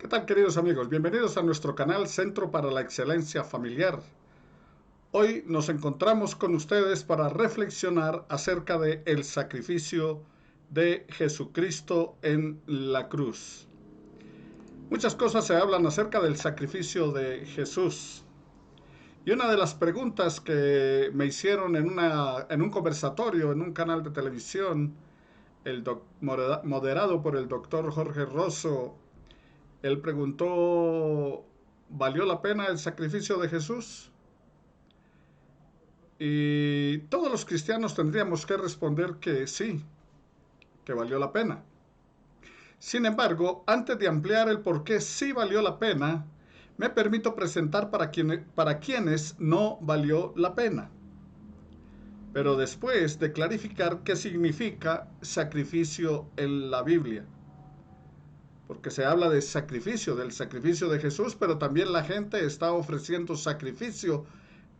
¿Qué tal, queridos amigos? Bienvenidos a nuestro canal Centro para la Excelencia Familiar. Hoy nos encontramos con ustedes para reflexionar acerca de el sacrificio de Jesucristo en la cruz. Muchas cosas se hablan acerca del sacrificio de Jesús. Y una de las preguntas que me hicieron en un conversatorio, en un canal de televisión, moderado por el doctor Jorge Rosso, él preguntó, ¿valió la pena el sacrificio de Jesús? Y todos los cristianos tendríamos que responder que sí, que valió la pena. Sin embargo, antes de ampliar el por qué sí valió la pena, me permito presentar para quienes no valió la pena. Pero después de clarificar qué significa sacrificio en la Biblia. Porque se habla de sacrificio, del sacrificio de Jesús, pero también la gente está ofreciendo sacrificio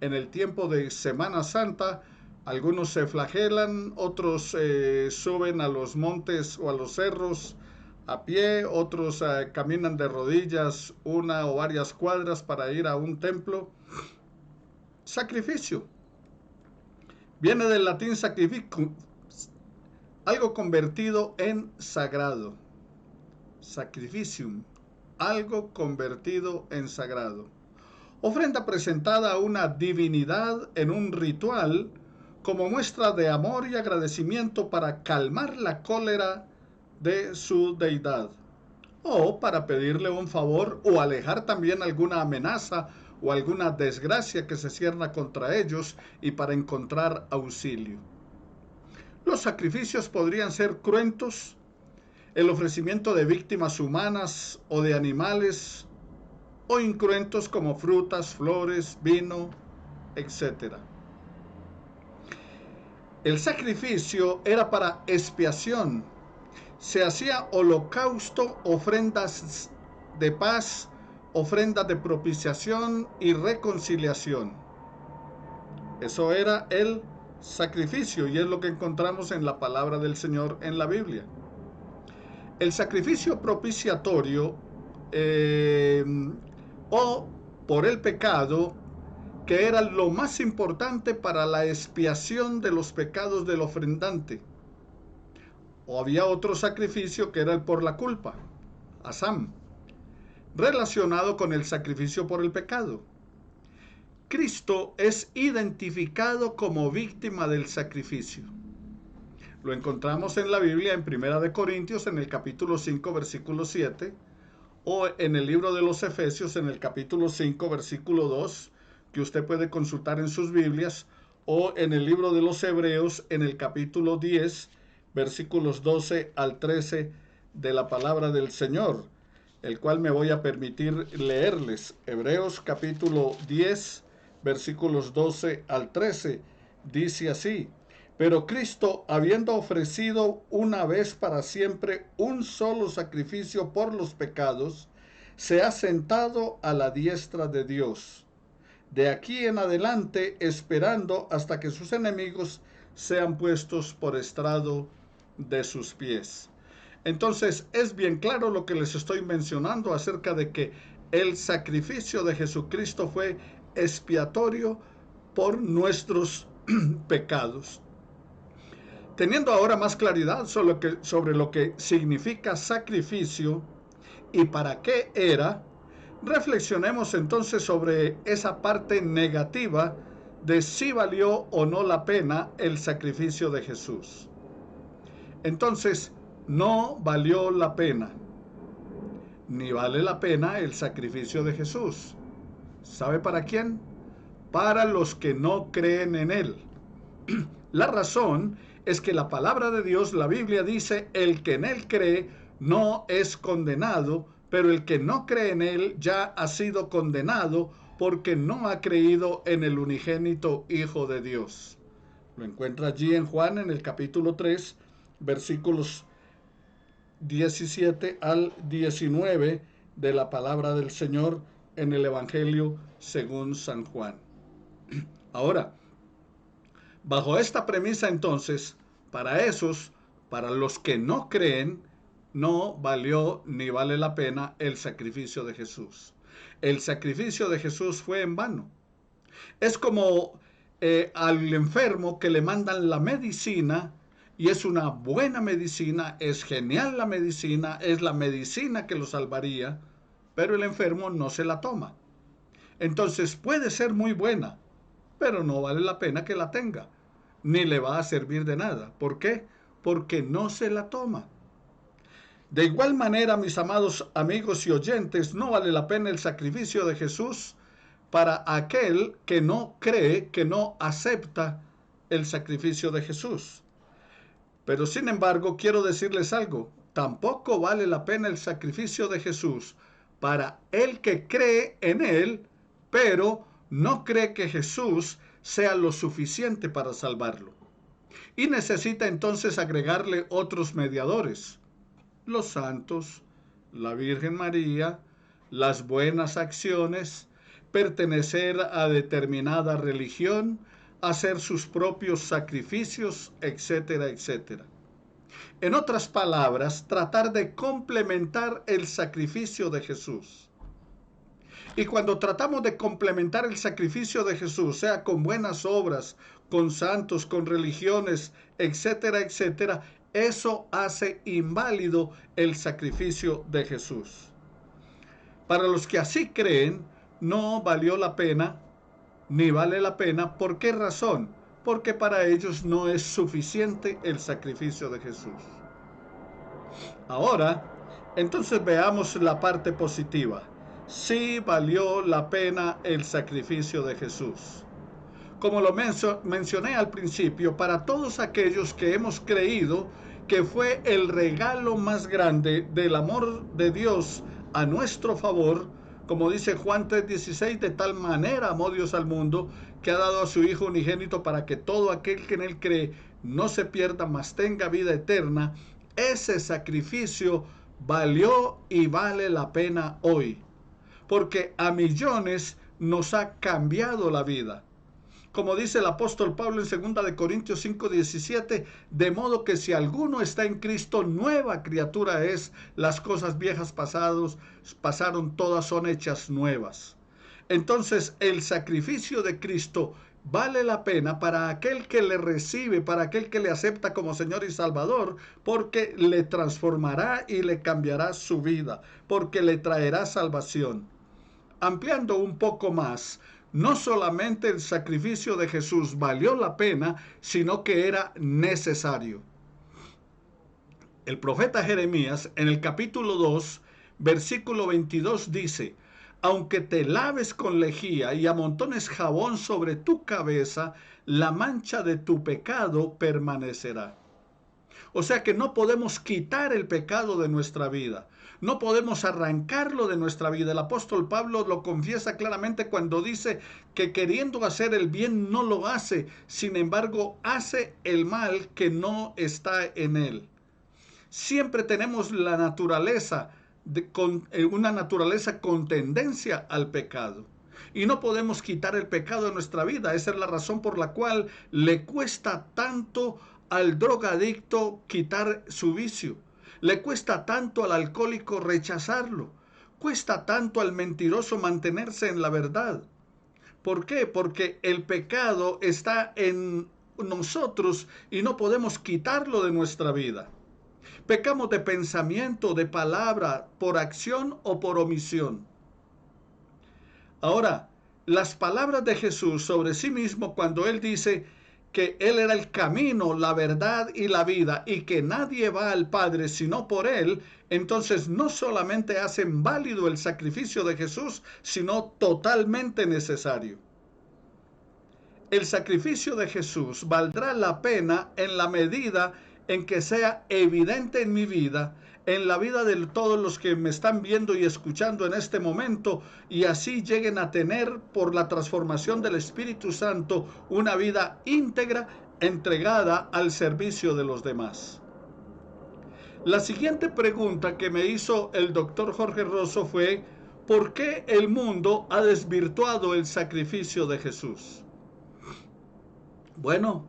en el tiempo de Semana Santa. Algunos se flagelan, otros suben a los montes o a los cerros a pie, otros caminan de rodillas una o varias cuadras para ir a un templo. Sacrificio. Viene del latín sacrificum, algo convertido en sagrado. Sacrificium, algo convertido en sagrado. Ofrenda presentada a una divinidad en un ritual como muestra de amor y agradecimiento para calmar la cólera de su deidad, o para pedirle un favor o alejar también alguna amenaza o alguna desgracia que se cierna contra ellos y para encontrar auxilio. Los sacrificios podrían ser cruentos, el ofrecimiento de víctimas humanas o de animales, o incruentos como frutas, flores, vino, etc. El sacrificio era para expiación. Se hacía holocausto, ofrendas de paz, ofrendas de propiciación y reconciliación. Eso era el sacrificio y es lo que encontramos en la palabra del Señor en la Biblia. El sacrificio propiciatorio o por el pecado, que era lo más importante para la expiación de los pecados del ofrendante. O había otro sacrificio que era el por la culpa, Asam, relacionado con el sacrificio por el pecado. Cristo es identificado como víctima del sacrificio. Lo encontramos en la Biblia en 1 Corintios en el capítulo 5 versículo 7 o en el libro de los Efesios en el capítulo 5 versículo 2 que usted puede consultar en sus Biblias, o en el libro de los Hebreos en el capítulo 10 versículos 12 al 13 de la palabra del Señor, el cual me voy a permitir leerles. Hebreos capítulo 10 versículos 12 al 13 dice así: pero Cristo, habiendo ofrecido una vez para siempre un solo sacrificio por los pecados, se ha sentado a la diestra de Dios. De aquí en adelante, esperando hasta que sus enemigos sean puestos por estrado de sus pies. Entonces, es bien claro lo que les estoy mencionando acerca de que el sacrificio de Jesucristo fue expiatorio por nuestros pecados. Teniendo ahora más claridad sobre lo que significa sacrificio y para qué era, reflexionemos entonces sobre esa parte negativa de si valió o no la pena el sacrificio de Jesús. Entonces, no valió la pena, ni vale la pena el sacrificio de Jesús. ¿Sabe para quién? Para los que no creen en Él. La razón es que la palabra de Dios, la Biblia dice, el que en Él cree no es condenado, pero el que no cree en Él ya ha sido condenado porque no ha creído en el unigénito Hijo de Dios. Lo encuentra allí en Juan en el capítulo 3, versículos 17 al 19 de la palabra del Señor en el Evangelio según San Juan. Ahora, bajo esta premisa entonces, para los que no creen, no valió ni vale la pena el sacrificio de Jesús. El sacrificio de Jesús fue en vano. Es como al enfermo que le mandan la medicina y es una buena medicina, es genial la medicina, es la medicina que lo salvaría, pero el enfermo no se la toma. Entonces puede ser muy buena, pero no vale la pena que la tenga, ni le va a servir de nada. ¿Por qué? Porque no se la toma. De igual manera, mis amados amigos y oyentes, no vale la pena el sacrificio de Jesús para aquel que no cree, que no acepta el sacrificio de Jesús. Pero sin embargo, quiero decirles algo, tampoco vale la pena el sacrificio de Jesús para el que cree en él, pero no cree que Jesús sea lo suficiente para salvarlo. Y necesita entonces agregarle otros mediadores, los santos, la Virgen María, las buenas acciones, pertenecer a determinada religión, hacer sus propios sacrificios, etcétera, etcétera. En otras palabras, tratar de complementar el sacrificio de Jesús. Y cuando tratamos de complementar el sacrificio de Jesús, sea con buenas obras, con santos, con religiones, etcétera, etcétera, eso hace inválido el sacrificio de Jesús. Para los que así creen, no valió la pena, ni vale la pena. ¿Por qué razón? Porque para ellos no es suficiente el sacrificio de Jesús. Ahora, entonces veamos la parte positiva. Sí valió la pena el sacrificio de Jesús. Como lo mencioné al principio, para todos aquellos que hemos creído que fue el regalo más grande del amor de Dios a nuestro favor, como dice Juan 3:16, de tal manera amó Dios al mundo que ha dado a su Hijo unigénito para que todo aquel que en él cree no se pierda, mas tenga vida eterna. Ese sacrificio valió y vale la pena hoy, porque a millones nos ha cambiado la vida. Como dice el apóstol Pablo en 2 de Corintios 5:17, de modo que si alguno está en Cristo, nueva criatura es, las cosas viejas pasaron, todas son hechas nuevas. Entonces, el sacrificio de Cristo vale la pena para aquel que le recibe, para aquel que le acepta como Señor y Salvador, porque le transformará y le cambiará su vida, porque le traerá salvación. Ampliando un poco más, no solamente el sacrificio de Jesús valió la pena, sino que era necesario. El profeta Jeremías, en el capítulo 2, versículo 22, dice: aunque te laves con lejía y amontones jabón sobre tu cabeza, la mancha de tu pecado permanecerá. O sea que no podemos quitar el pecado de nuestra vida. No podemos arrancarlo de nuestra vida. El apóstol Pablo lo confiesa claramente cuando dice que queriendo hacer el bien no lo hace. Sin embargo, hace el mal que no está en él. Siempre tenemos la naturaleza, una naturaleza con tendencia al pecado. Y no podemos quitar el pecado de nuestra vida. Esa es la razón por la cual le cuesta tanto al drogadicto quitar su vicio. Le cuesta tanto al alcohólico rechazarlo. Cuesta tanto al mentiroso mantenerse en la verdad. ¿Por qué? Porque el pecado está en nosotros y no podemos quitarlo de nuestra vida. Pecamos de pensamiento, de palabra, por acción o por omisión. Ahora, las palabras de Jesús sobre sí mismo cuando Él dice que Él era el camino, la verdad y la vida y que nadie va al Padre sino por Él, entonces no solamente hacen válido el sacrificio de Jesús, sino totalmente necesario. El sacrificio de Jesús valdrá la pena en la medida en que sea evidente en mi vida, en la vida de todos los que me están viendo y escuchando en este momento, y así lleguen a tener, por la transformación del Espíritu Santo, una vida íntegra, entregada al servicio de los demás. La siguiente pregunta que me hizo el doctor Jorge Rosso fue: ¿por qué el mundo ha desvirtuado el sacrificio de Jesús? Bueno,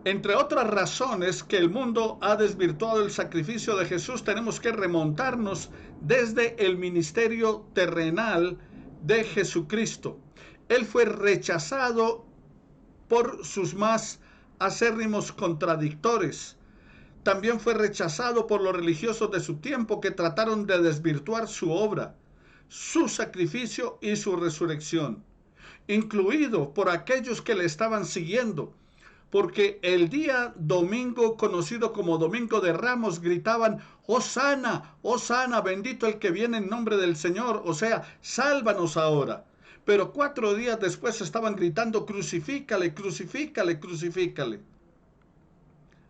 Entre otras razones que el mundo ha desvirtuado el sacrificio de Jesús, tenemos que remontarnos desde el ministerio terrenal de Jesucristo. Él fue rechazado por sus más acérrimos contradictores. También fue rechazado por los religiosos de su tiempo, que trataron de desvirtuar su obra, su sacrificio y su resurrección, incluido por aquellos que le estaban siguiendo, porque el día domingo, conocido como Domingo de Ramos, gritaban: Hosana, Hosana, bendito el que viene en nombre del Señor, o sea, sálvanos ahora. Pero 4 días después estaban gritando: crucifícale, crucifícale, crucifícale.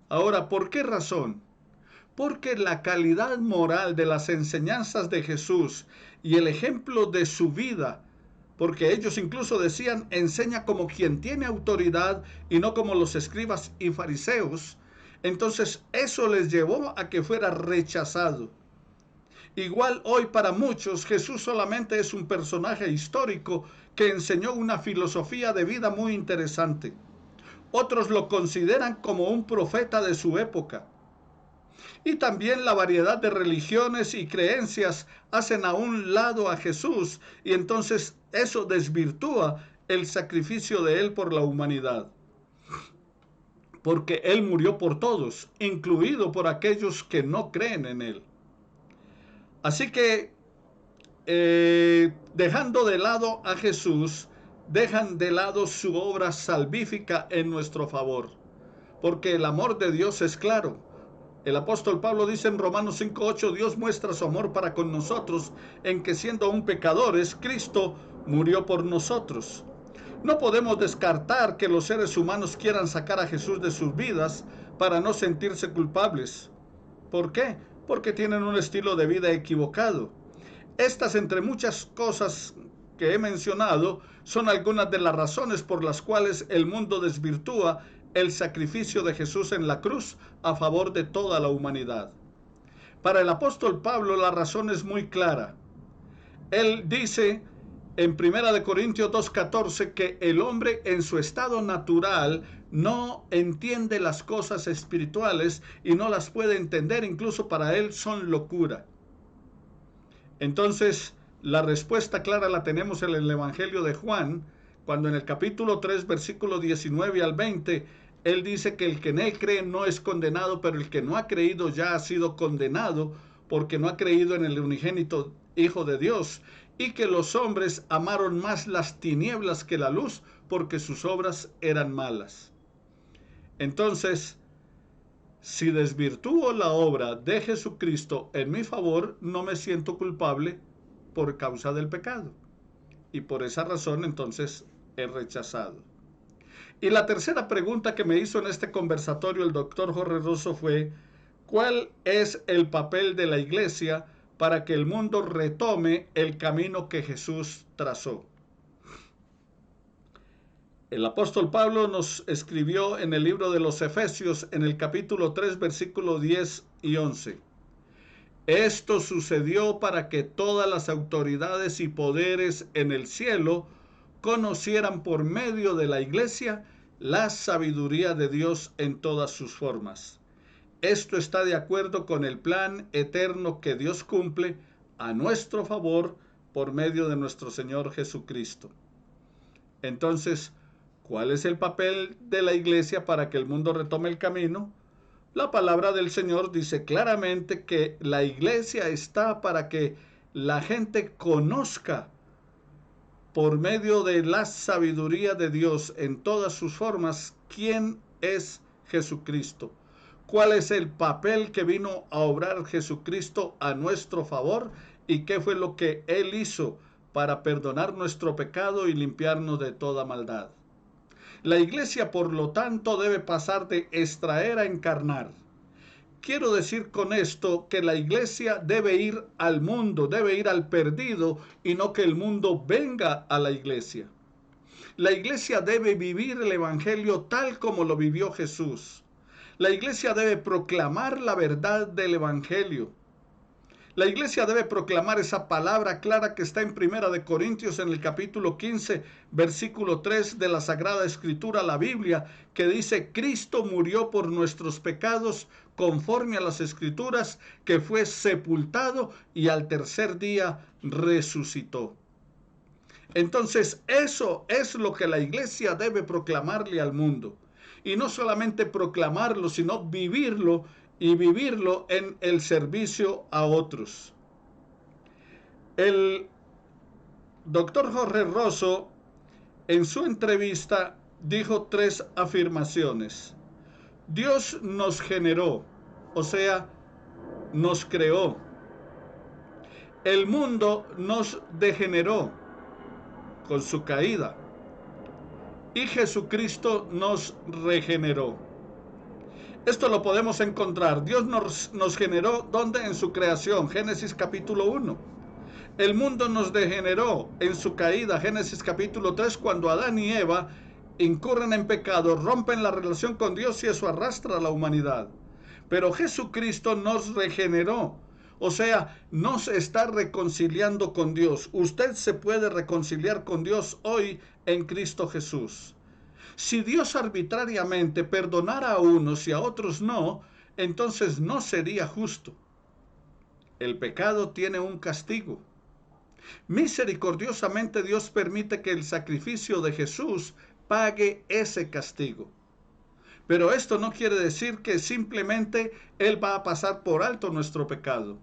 Ahora, ¿por qué razón? Porque la calidad moral de las enseñanzas de Jesús y el ejemplo de su vida, porque ellos incluso decían: enseña como quien tiene autoridad y no como los escribas y fariseos. Entonces eso les llevó a que fuera rechazado. Igual hoy para muchos Jesús solamente es un personaje histórico que enseñó una filosofía de vida muy interesante. Otros lo consideran como un profeta de su época. Y también la variedad de religiones y creencias hacen a un lado a Jesús, y entonces eso desvirtúa el sacrificio de Él por la humanidad. Porque Él murió por todos, incluido por aquellos que no creen en Él. Así que, dejando de lado a Jesús, dejan de lado su obra salvífica en nuestro favor. Porque el amor de Dios es claro. El apóstol Pablo dice en Romanos 5:8: Dios muestra su amor para con nosotros en que, siendo aún pecadores, Cristo murió por nosotros. No podemos descartar que los seres humanos quieran sacar a Jesús de sus vidas para no sentirse culpables. ¿Por qué? Porque tienen un estilo de vida equivocado. Estas, entre muchas cosas que he mencionado, son algunas de las razones por las cuales el mundo desvirtúa el sacrificio de Jesús en la cruz a favor de toda la humanidad. Para el apóstol Pablo la razón es muy clara. Él dice en 1 Corintios 2:14 que el hombre en su estado natural no entiende las cosas espirituales y no las puede entender, incluso para él son locura. Entonces, la respuesta clara la tenemos en el Evangelio de Juan, cuando en el capítulo 3, versículo 19 al 20, él dice que el que en él cree no es condenado, pero el que no ha creído ya ha sido condenado, porque no ha creído en el unigénito Hijo de Dios, y que los hombres amaron más las tinieblas que la luz, porque sus obras eran malas. Entonces, si desvirtúo la obra de Jesucristo en mi favor, no me siento culpable por causa del pecado. Y por esa razón, entonces, he rechazado. Y la tercera pregunta que me hizo en este conversatorio el doctor Jorge Rosso fue: ¿cuál es el papel de la iglesia para que el mundo retome el camino que Jesús trazó? El apóstol Pablo nos escribió en el libro de los Efesios, en el capítulo 3, versículos 10 y 11. Esto sucedió para que todas las autoridades y poderes en el cielo conocieran por medio de la iglesia la sabiduría de Dios en todas sus formas. Esto está de acuerdo con el plan eterno que Dios cumple a nuestro favor por medio de nuestro Señor Jesucristo. Entonces, ¿cuál es el papel de la iglesia para que el mundo retome el camino? La palabra del Señor dice claramente que la iglesia está para que la gente conozca por medio de la sabiduría de Dios en todas sus formas quién es Jesucristo. ¿Cuál es el papel que vino a obrar Jesucristo a nuestro favor? ¿Y qué fue lo que Él hizo para perdonar nuestro pecado y limpiarnos de toda maldad? La iglesia, por lo tanto, debe pasar de extraer a encarnar. Quiero decir con esto que la iglesia debe ir al mundo, debe ir al perdido, y no que el mundo venga a la iglesia. La iglesia debe vivir el evangelio tal como lo vivió Jesús. La iglesia debe proclamar la verdad del evangelio. La iglesia debe proclamar esa palabra clara que está en Primera de Corintios en el capítulo 15, versículo 3 de la Sagrada Escritura, la Biblia, que dice: Cristo murió por nuestros pecados conforme a las Escrituras, que fue sepultado y al tercer día resucitó. Entonces, eso es lo que la iglesia debe proclamarle al mundo. Y no solamente proclamarlo, sino vivirlo, y vivirlo en el servicio a otros. El doctor Jorge Rosso, en su entrevista, dijo 3 afirmaciones. Dios nos generó, o sea, nos creó. El mundo nos degeneró con su caída. Y Jesucristo nos regeneró. Esto lo podemos encontrar. Dios nos generó, ¿dónde? En su creación, Génesis capítulo 1. El mundo nos degeneró en su caída, Génesis capítulo 3, cuando Adán y Eva incurren en pecado, rompen la relación con Dios y eso arrastra a la humanidad. Pero Jesucristo nos regeneró, o sea, nos está reconciliando con Dios. Usted se puede reconciliar con Dios hoy en Cristo Jesús. Si Dios arbitrariamente perdonara a unos y a otros no, entonces no sería justo. El pecado tiene un castigo. Misericordiosamente Dios permite que el sacrificio de Jesús pague ese castigo. Pero esto no quiere decir que simplemente Él va a pasar por alto nuestro pecado.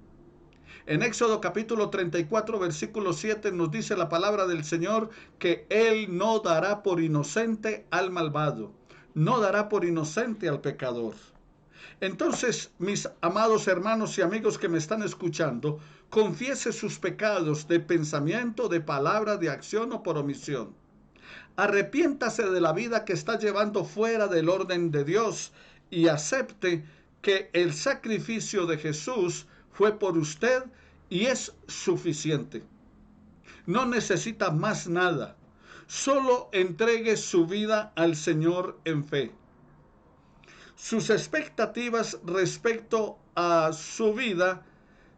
En Éxodo capítulo 34, versículo 7 nos dice la palabra del Señor que Él no dará por inocente al malvado, no dará por inocente al pecador. Entonces, mis amados hermanos y amigos que me están escuchando, confiese sus pecados de pensamiento, de palabra, de acción o por omisión. Arrepiéntase de la vida que está llevando fuera del orden de Dios y acepte que el sacrificio de Jesús fue por usted y es suficiente. No necesita más nada. Solo entregue su vida al Señor en fe. Sus expectativas respecto a su vida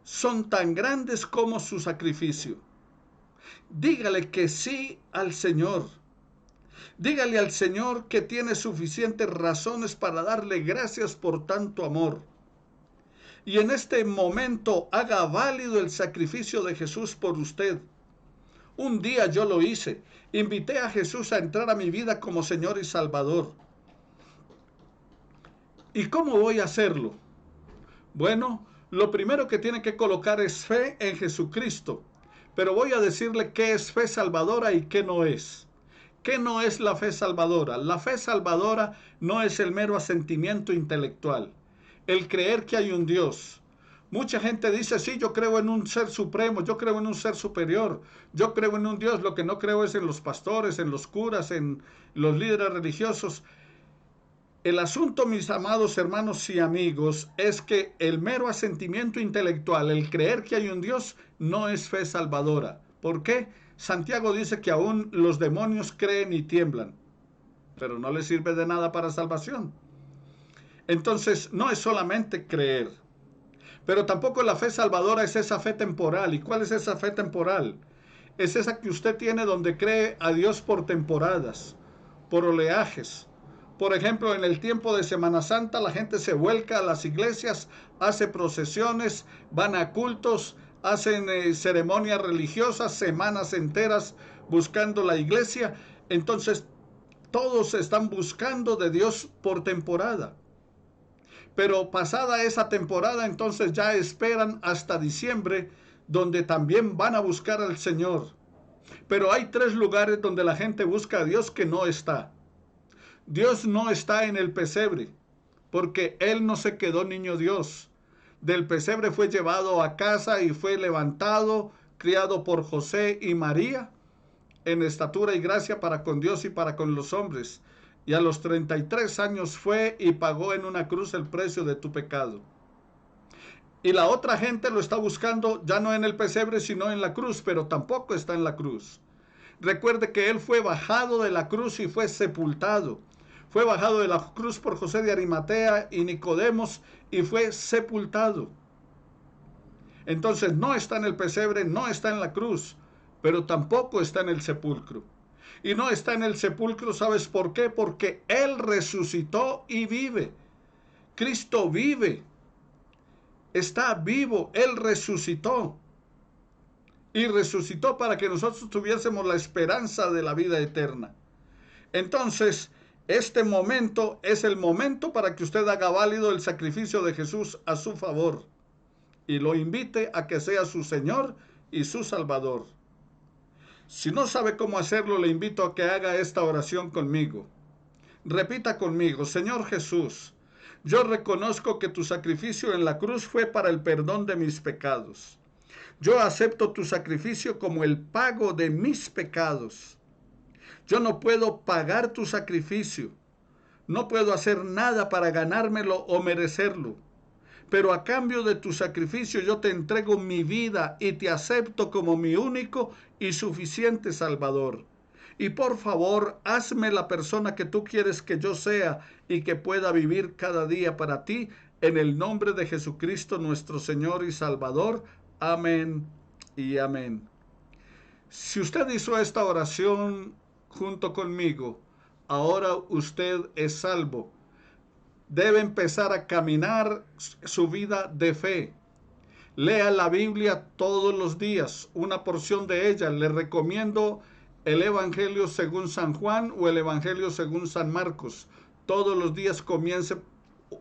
son tan grandes como su sacrificio. Dígale que sí al Señor. Dígale al Señor que tiene suficientes razones para darle gracias por tanto amor. Y en este momento haga válido el sacrificio de Jesús por usted. Un día yo lo hice. Invité a Jesús a entrar a mi vida como Señor y Salvador. ¿Y cómo voy a hacerlo? Bueno, lo primero que tiene que colocar es fe en Jesucristo. Pero voy a decirle qué es fe salvadora y qué no es. ¿Qué no es la fe salvadora? La fe salvadora no es el mero asentimiento intelectual. El creer que hay un Dios. Mucha gente dice, sí, yo creo en un ser supremo, yo creo en un ser superior, yo creo en un Dios. Lo que no creo es en los pastores, en los curas, en los líderes religiosos. El asunto, mis amados hermanos y amigos, es que el mero asentimiento intelectual, el creer que hay un Dios, no es fe salvadora. ¿Por qué? Santiago dice que aún los demonios creen y tiemblan, pero no les sirve de nada para salvación. Entonces, no es solamente creer, pero tampoco la fe salvadora es esa fe temporal. ¿Y cuál es esa fe temporal? Es esa que usted tiene donde cree a Dios por temporadas, por oleajes. Por ejemplo, en el tiempo de Semana Santa la gente se vuelca a las iglesias, hace procesiones, van a cultos, hacen ceremonias religiosas, semanas enteras buscando la iglesia. Entonces, todos están buscando de Dios por temporada. Pero pasada esa temporada, entonces ya esperan hasta diciembre, donde también van a buscar al Señor. Pero hay 3 lugares donde la gente busca a Dios que no está. Dios no está en el pesebre, porque Él no se quedó niño Dios. Del pesebre fue llevado a casa y fue levantado, criado por José y María, en estatura y gracia para con Dios y para con los hombres. Y a los 33 años fue y pagó en una cruz el precio de tu pecado. Y la otra gente lo está buscando ya no en el pesebre, sino en la cruz, pero tampoco está en la cruz. Recuerde que Él fue bajado de la cruz y fue sepultado. Fue bajado de la cruz por José de Arimatea y Nicodemos y fue sepultado. Entonces no está en el pesebre, no está en la cruz, pero tampoco está en el sepulcro. Y no está en el sepulcro, ¿sabes por qué? Porque Él resucitó y vive. Cristo vive, está vivo, Él resucitó. Y resucitó para que nosotros tuviésemos la esperanza de la vida eterna. Entonces, este momento es el momento para que usted haga válido el sacrificio de Jesús a su favor y lo invite a que sea su Señor y su Salvador. Si no sabe cómo hacerlo, le invito a que haga esta oración conmigo. Repita conmigo: Señor Jesús, yo reconozco que tu sacrificio en la cruz fue para el perdón de mis pecados. Yo acepto tu sacrificio como el pago de mis pecados. Yo no puedo pagar tu sacrificio. No puedo hacer nada para ganármelo o merecerlo. Pero a cambio de tu sacrificio yo te entrego mi vida y te acepto como mi único y suficiente Salvador. Y por favor, hazme la persona que tú quieres que yo sea y que pueda vivir cada día para ti, en el nombre de Jesucristo nuestro Señor y Salvador. Amén y amén. Si usted hizo esta oración junto conmigo, ahora usted es salvo. Debe empezar a caminar su vida de fe. Lea la Biblia todos los días, una porción de ella. Le recomiendo el Evangelio según San Juan o el Evangelio según San Marcos. Todos los días comience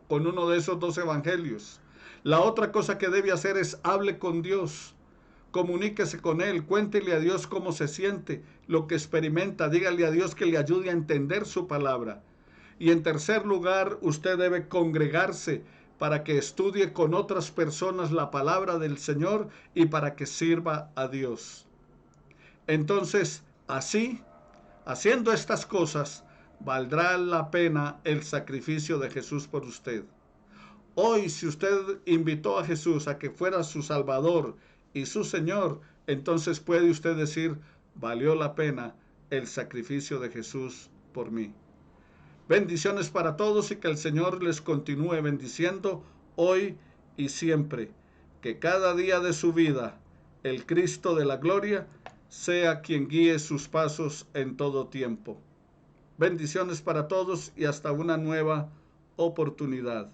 con uno de esos dos evangelios. La otra cosa que debe hacer es hable con Dios. Comuníquese con Él, cuéntele a Dios cómo se siente, lo que experimenta, dígale a Dios que le ayude a entender su palabra. Y en tercer lugar, usted debe congregarse para que estudie con otras personas la palabra del Señor y para que sirva a Dios. Entonces, así, haciendo estas cosas, valdrá la pena el sacrificio de Jesús por usted. Hoy, si usted invitó a Jesús a que fuera su Salvador y su Señor, entonces puede usted decir: valió la pena el sacrificio de Jesús por mí. Bendiciones para todos y que el Señor les continúe bendiciendo hoy y siempre. Que cada día de su vida el Cristo de la gloria sea quien guíe sus pasos en todo tiempo. Bendiciones para todos y hasta una nueva oportunidad.